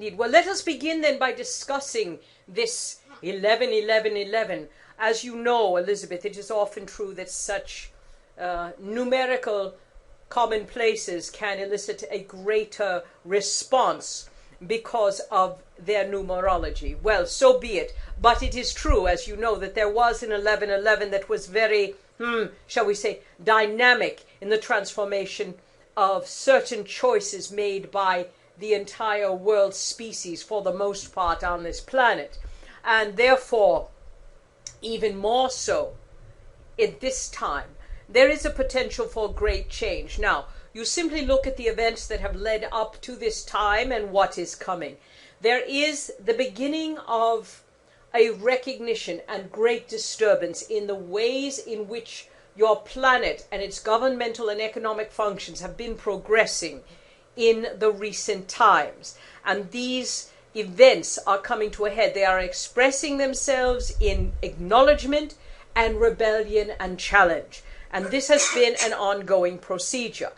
indeed. Well, let us begin then by discussing this 11, 11, 11. As you know, Elizabeth, it is often true that such numerical commonplaces can elicit a greater response because of their numerology. Well, so be it. But it is true, as you know, that there was an 1111 that was very, shall we say, dynamic in the transformation of certain choices made by the entire world species for the most part on this planet. And therefore, even more so at this time, there is a potential for great change. Now, you simply look at the events that have led up to this time and what is coming. There is the beginning of a recognition and great disturbance in the ways in which your planet and its governmental and economic functions have been progressing in the recent times. And these events are coming to a head. They are expressing themselves in acknowledgement and rebellion and challenge. And this has been an ongoing procedure.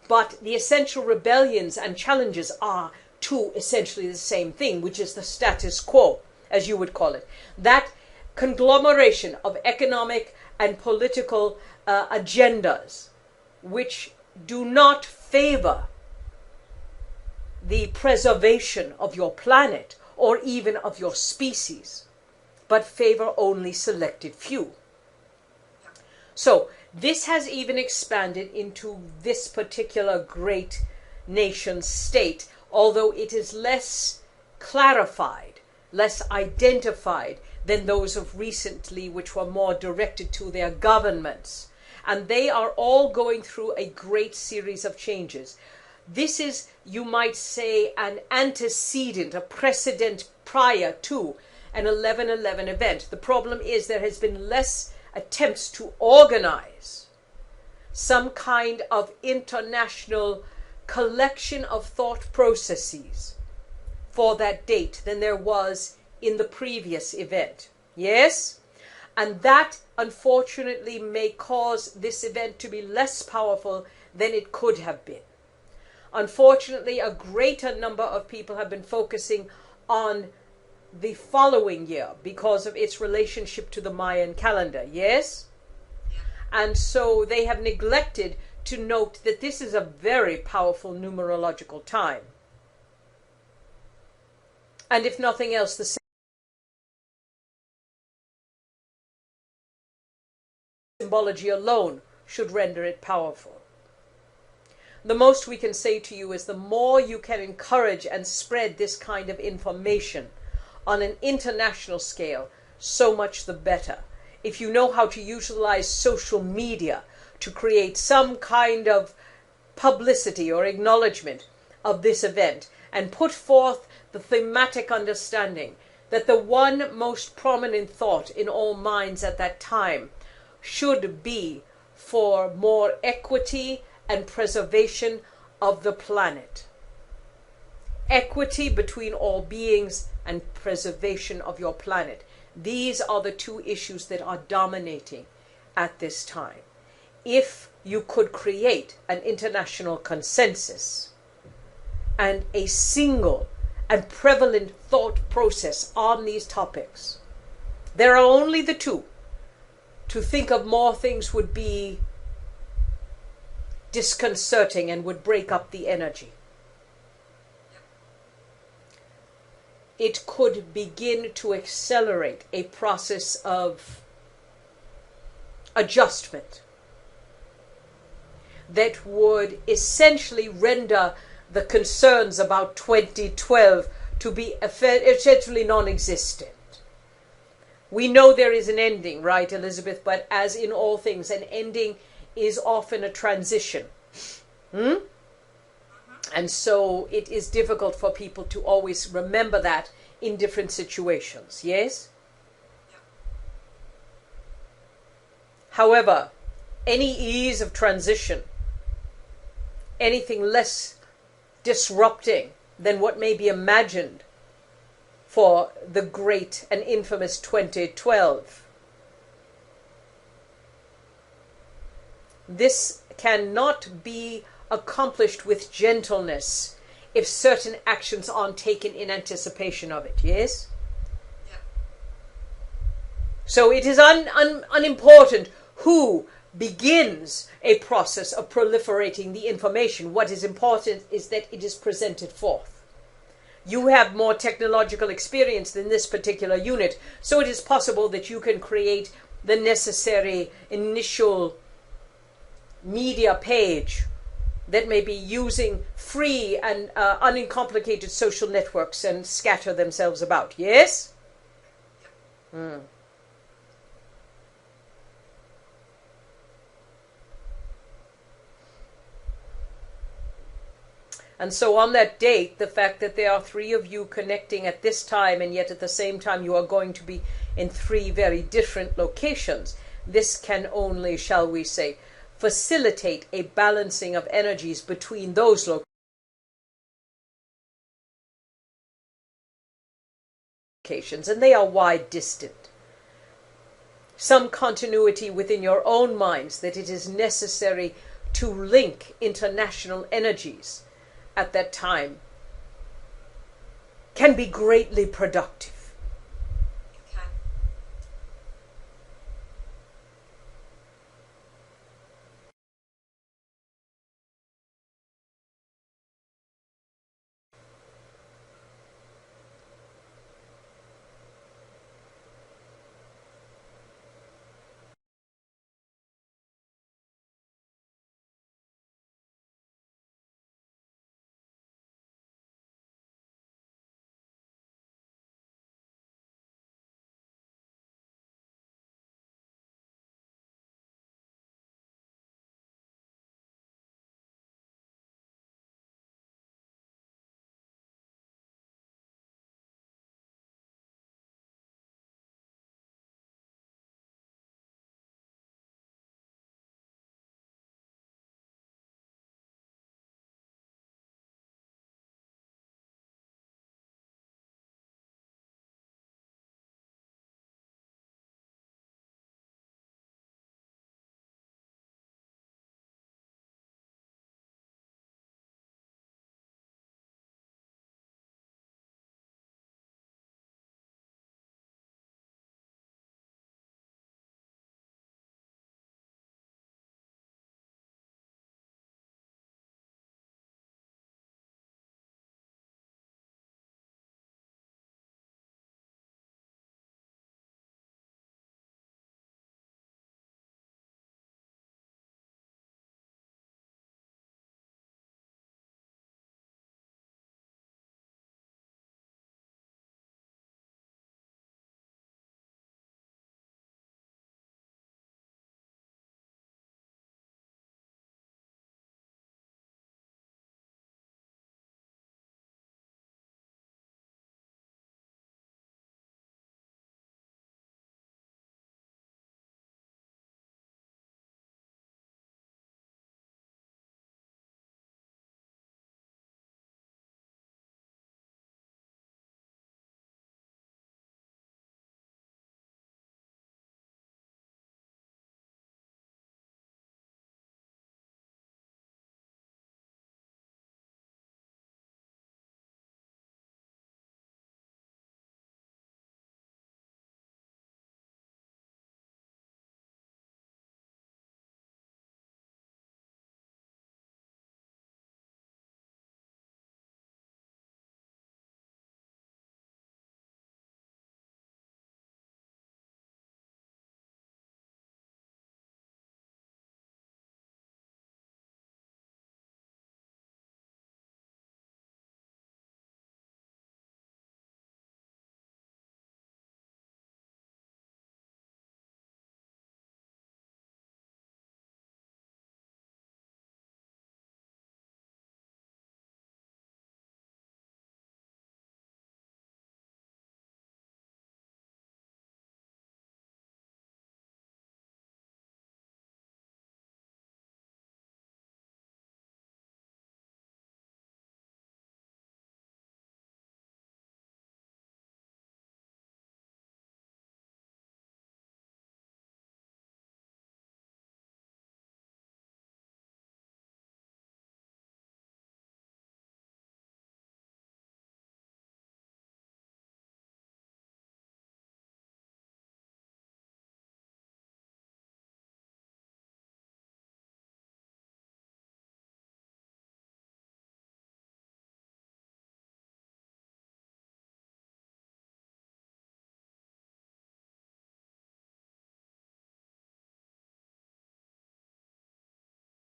But the essential rebellions and challenges are to essentially the same thing, which is the status quo, as you would call it. That conglomeration of economic and political agendas which do not favor the preservation of your planet or even of your species, but favor only selected few. So this has even expanded into this particular great nation state, although it is less clarified, less identified than those of recently, which were more directed to their governments. And they are all going through a great series of changes. This is, you might say, an antecedent, a precedent prior to an 11/11 event. The problem is there has been less attempts to organize some kind of international collection of thought processes for that date than there was in the previous event. Yes? And that, unfortunately, may cause this event to be less powerful than it could have been. Unfortunately, a greater number of people have been focusing on the following year because of its relationship to the Mayan calendar. Yes? And so they have neglected to note that this is a very powerful numerological time. And if nothing else, the symbology alone should render it powerful. The most we can say to you is the more you can encourage and spread this kind of information on an international scale, so much the better. If you know how to utilize social media to create some kind of publicity or acknowledgement of this event and put forth the thematic understanding that the one most prominent thought in all minds at that time should be for more equity and preservation of the planet. Equity between all beings and preservation of your planet. These are the two issues that are dominating at this time. If you could create an international consensus and a single and prevalent thought process on these topics, there are only the two. To think of more things would be disconcerting and would break up the energy. It could begin to accelerate a process of adjustment that would essentially render the concerns about 2012 to be essentially non-existent. We know there is an ending, right, Elizabeth? But as in all things, an ending is often a transition. And so it is difficult for people to always remember that in different situations, yes? However, any ease of transition, anything less disrupting than what may be imagined for the great and infamous 2012, this cannot be accomplished with gentleness if certain actions aren't taken in anticipation of it. Yes? Yeah. So it is unimportant who begins a process of proliferating the information. What is important is that it is presented forth. You have more technological experience than this particular unit, so it is possible that you can create the necessary initial media page that may be using free and uncomplicated social networks and scatter themselves about. Yes? Mm. And so on that date, the fact that there are 3 of you connecting at this time, and yet at the same time you are going to be in 3 very different locations, this can only, shall we say, facilitate a balancing of energies between those locations, and they are wide distant. Some continuity within your own minds that it is necessary to link international energies at that time can be greatly productive.